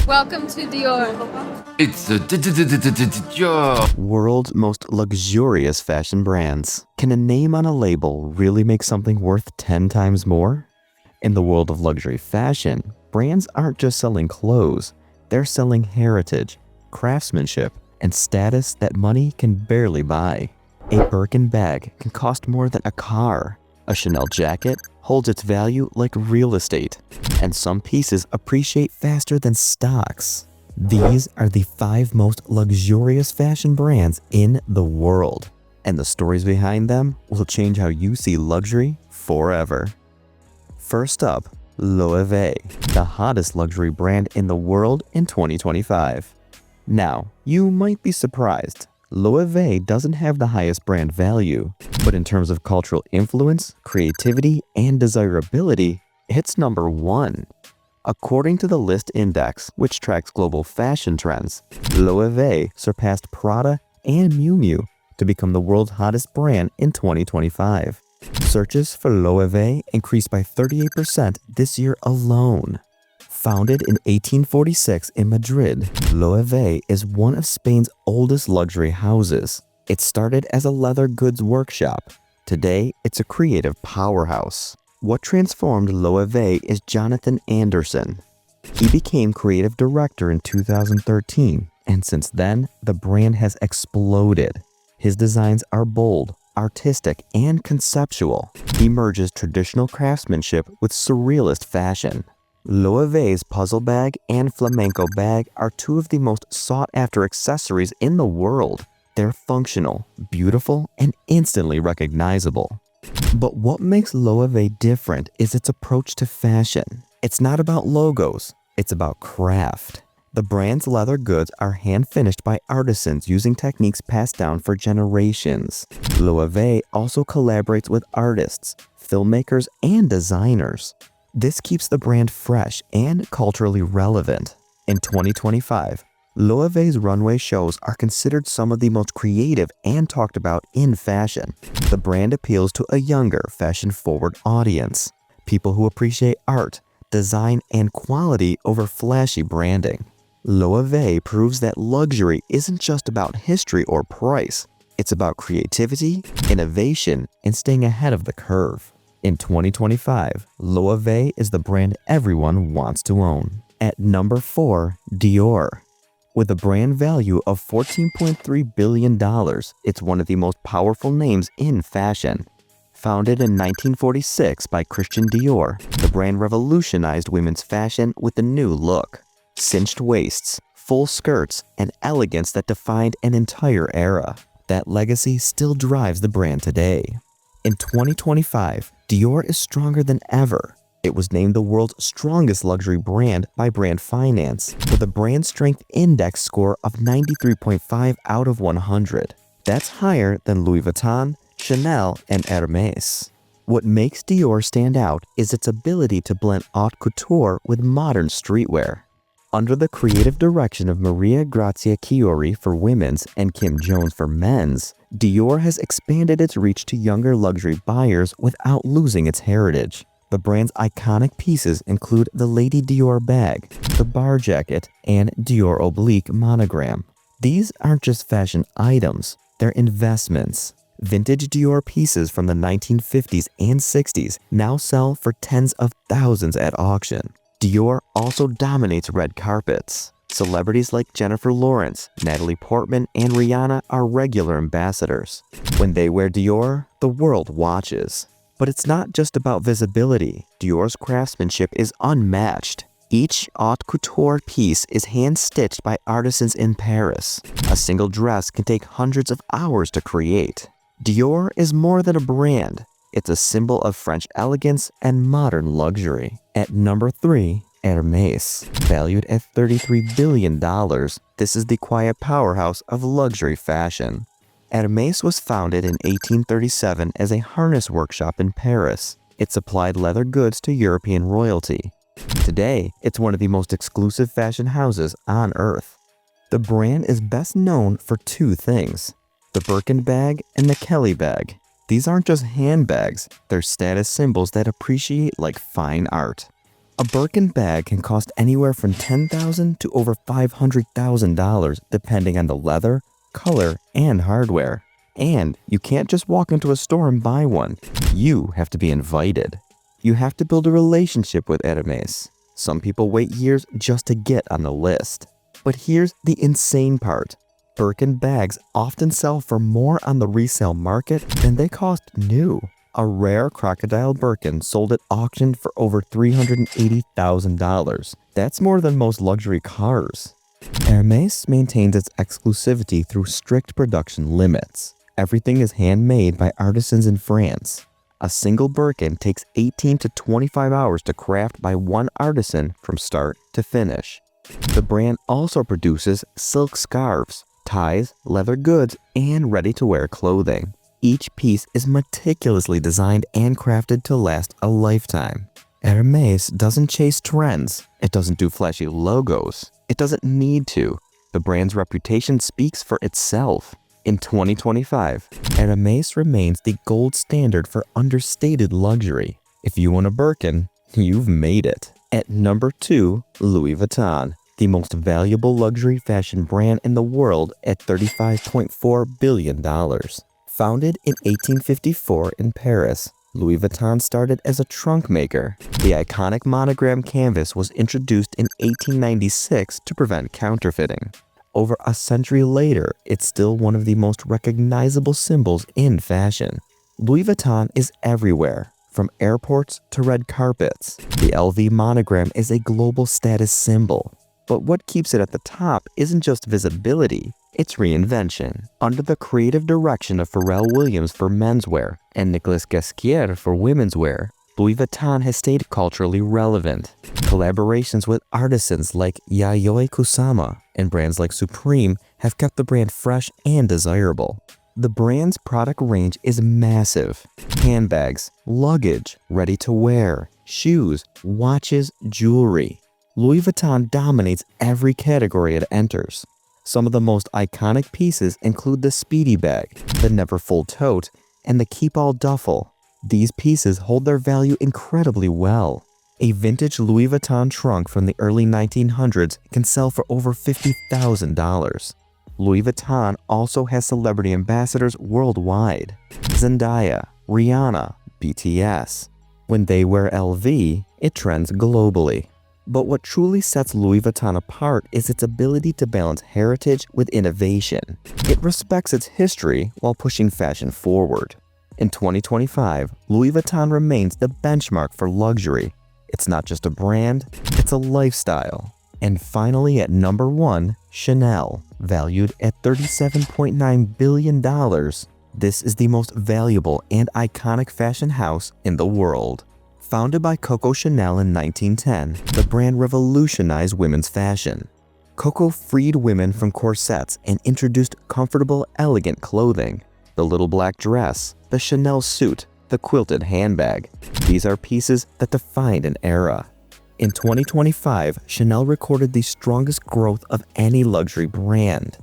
Welcome to Dior. It's the Dior. World's most luxurious fashion brands. Can a name on a label really make something worth 10 times more? In the world of luxury fashion, brands aren't just selling clothes, they're selling heritage, craftsmanship, and status that money can barely buy. A Birkin bag can cost more than a car. A Chanel jacket holds its value like real estate, and some pieces appreciate faster than stocks. These are the 5 most luxurious fashion brands in the world, and the stories behind them will change how you see luxury forever. First up, Loewe, the hottest luxury brand in the world in 2025. Now, you might be surprised. Loewe doesn't have the highest brand value, but in terms of cultural influence, creativity, and desirability, it's number 1. According to the List Index, which tracks global fashion trends, Loewe surpassed Prada and Miu Miu to become the world's hottest brand in 2025. Searches for Loewe increased by 38% this year alone. Founded in 1846 in Madrid, Loewe is one of Spain's oldest luxury houses. It started as a leather goods workshop. Today, it's a creative powerhouse. What transformed Loewe is Jonathan Anderson. He became creative director in 2013, and since then, the brand has exploded. His designs are bold, artistic, and conceptual. He merges traditional craftsmanship with surrealist fashion. Loewe's puzzle bag and flamenco bag are 2 of the most sought-after accessories in the world. They're functional, beautiful, and instantly recognizable. But what makes Loewe different is its approach to fashion. It's not about logos, it's about craft. The brand's leather goods are hand-finished by artisans using techniques passed down for generations. Loewe also collaborates with artists, filmmakers, and designers. This keeps the brand fresh and culturally relevant. In 2025, Loewe's runway shows are considered some of the most creative and talked about in fashion. The brand appeals to a younger, fashion-forward audience, people who appreciate art, design, and quality over flashy branding. Loewe proves that luxury isn't just about history or price. It's about creativity, innovation, and staying ahead of the curve. In 2025, Loewe is the brand everyone wants to own. At number 4, Dior. With a brand value of $14.3 billion, it's one of the most powerful names in fashion. Founded in 1946 by Christian Dior, the brand revolutionized women's fashion with a new look. Cinched waists, full skirts, and elegance that defined an entire era. That legacy still drives the brand today. In 2025, Dior is stronger than ever. It was named the world's strongest luxury brand by Brand Finance, with a brand strength index score of 93.5 out of 100. That's higher than Louis Vuitton, Chanel, and Hermes. What makes Dior stand out is its ability to blend haute couture with modern streetwear. Under the creative direction of Maria Grazia Chiuri for women's and Kim Jones for men's, Dior has expanded its reach to younger luxury buyers without losing its heritage. The brand's iconic pieces include the Lady Dior bag, the bar jacket, and Dior oblique monogram. These aren't just fashion items, they're investments. Vintage Dior pieces from the 1950s and 60s now sell for tens of thousands at auction. Dior also dominates red carpets. Celebrities like Jennifer Lawrence, Natalie Portman, and Rihanna are regular ambassadors. When they wear Dior, the world watches. But it's not just about visibility. Dior's craftsmanship is unmatched. Each haute couture piece is hand-stitched by artisans in Paris. A single dress can take hundreds of hours to create. Dior is more than a brand. It's a symbol of French elegance and modern luxury. At number 3, Hermes. Valued at $33 billion, this is the quiet powerhouse of luxury fashion. Hermes was founded in 1837 as a harness workshop in Paris. It supplied leather goods to European royalty. Today, it's one of the most exclusive fashion houses on earth. The brand is best known for 2 things: the Birkin bag and the Kelly bag. These aren't just handbags, they're status symbols that appreciate like fine art. A Birkin bag can cost anywhere from $10,000 to over $500,000 depending on the leather, color, and hardware. And you can't just walk into a store and buy one. You have to be invited. You have to build a relationship with Hermes. Some people wait years just to get on the list. But here's the insane part. Birkin bags often sell for more on the resale market than they cost new. A rare crocodile Birkin sold at auction for over $380,000. That's more than most luxury cars. Hermes maintains its exclusivity through strict production limits. Everything is handmade by artisans in France. A single Birkin takes 18 to 25 hours to craft by one artisan from start to finish. The brand also produces silk scarves, ties, leather goods, and ready-to-wear clothing. Each piece is meticulously designed and crafted to last a lifetime. Hermes doesn't chase trends. It doesn't do flashy logos. It doesn't need to. The brand's reputation speaks for itself. In 2025, Hermes remains the gold standard for understated luxury. If you own a Birkin, you've made it. At number 2, Louis Vuitton, the most valuable luxury fashion brand in the world at $35.4 billion. Founded in 1854 in Paris, Louis Vuitton started as a trunk maker. The iconic monogram canvas was introduced in 1896 to prevent counterfeiting. Over a century later, it's still one of the most recognizable symbols in fashion. Louis Vuitton is everywhere, from airports to red carpets. The LV monogram is a global status symbol. But what keeps it at the top isn't just visibility, it's reinvention. Under the creative direction of Pharrell Williams for menswear and Nicolas Ghesquière for women's wear, Louis Vuitton has stayed culturally relevant. Collaborations with artisans like Yayoi Kusama and brands like Supreme have kept the brand fresh and desirable. The brand's product range is massive. Handbags, luggage, ready-to-wear, shoes, watches, jewelry. Louis Vuitton dominates every category it enters. Some of the most iconic pieces include the Speedy bag, the Neverfull tote, and the Keep All duffel. These pieces hold their value incredibly well. A vintage Louis Vuitton trunk from the early 1900s can sell for over $50,000. Louis Vuitton also has celebrity ambassadors worldwide. Zendaya, Rihanna, BTS. When they wear LV, it trends globally. But what truly sets Louis Vuitton apart is its ability to balance heritage with innovation. It respects its history while pushing fashion forward. In 2025, Louis Vuitton remains the benchmark for luxury. It's not just a brand, it's a lifestyle. And finally at number 1, Chanel, valued at $37.9 billion. This is the most valuable and iconic fashion house in the world. Founded by Coco Chanel in 1910, the brand revolutionized women's fashion. Coco freed women from corsets and introduced comfortable, elegant clothing. The little black dress, the Chanel suit, the quilted handbag. These are pieces that defined an era. In 2025, Chanel recorded the strongest growth of any luxury brand.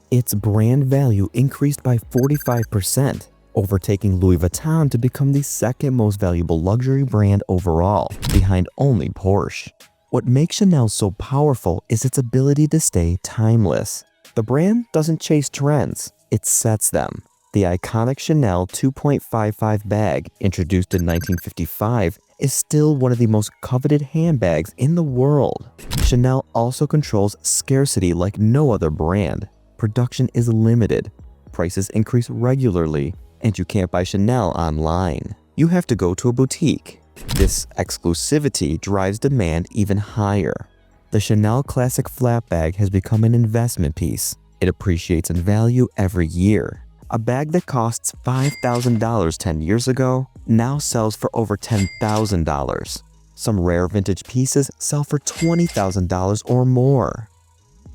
Its brand value increased by 45%, overtaking Louis Vuitton to become the second most valuable luxury brand overall, behind only Porsche. What makes Chanel so powerful is its ability to stay timeless. The brand doesn't chase trends, it sets them. The iconic Chanel 2.55 bag, introduced in 1955, is still one of the most coveted handbags in the world. Chanel also controls scarcity like no other brand. Production is limited, prices increase regularly, and you can't buy Chanel online. You have to go to a boutique. This exclusivity drives demand even higher. The Chanel Classic Flat Bag has become an investment piece. It appreciates in value every year. A bag that costs $5,000 10 years ago now sells for over $10,000. Some rare vintage pieces sell for $20,000 or more.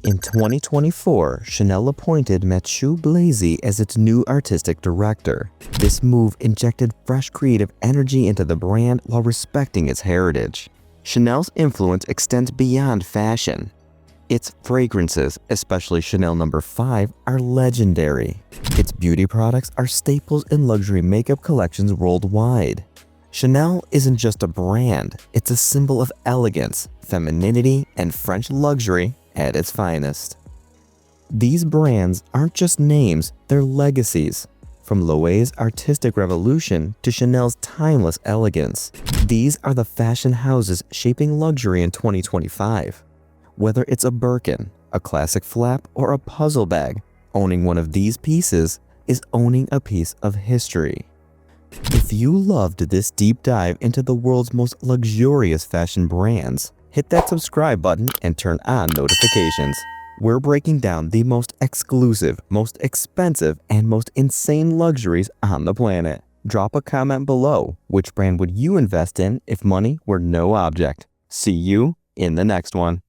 In 2024, Chanel appointed Mathieu Blazy as its new artistic director. This move injected fresh creative energy into the brand while respecting its heritage. Chanel's influence extends beyond fashion. Its fragrances, especially Chanel No. 5, are legendary. Its beauty products are staples in luxury makeup collections worldwide. Chanel isn't just a brand, it's a symbol of elegance, femininity, and French luxury at its finest. These brands aren't just names, they're legacies. From Loewe's artistic revolution to Chanel's timeless elegance, these are the fashion houses shaping luxury in 2025. Whether it's a Birkin, a classic flap, or a puzzle bag, owning one of these pieces is owning a piece of history. If you loved this deep dive into the world's most luxurious fashion brands, hit that subscribe button and turn on notifications. We're breaking down the most exclusive, most expensive, and most insane luxuries on the planet. Drop a comment below. Which brand would you invest in if money were no object? See you in the next one.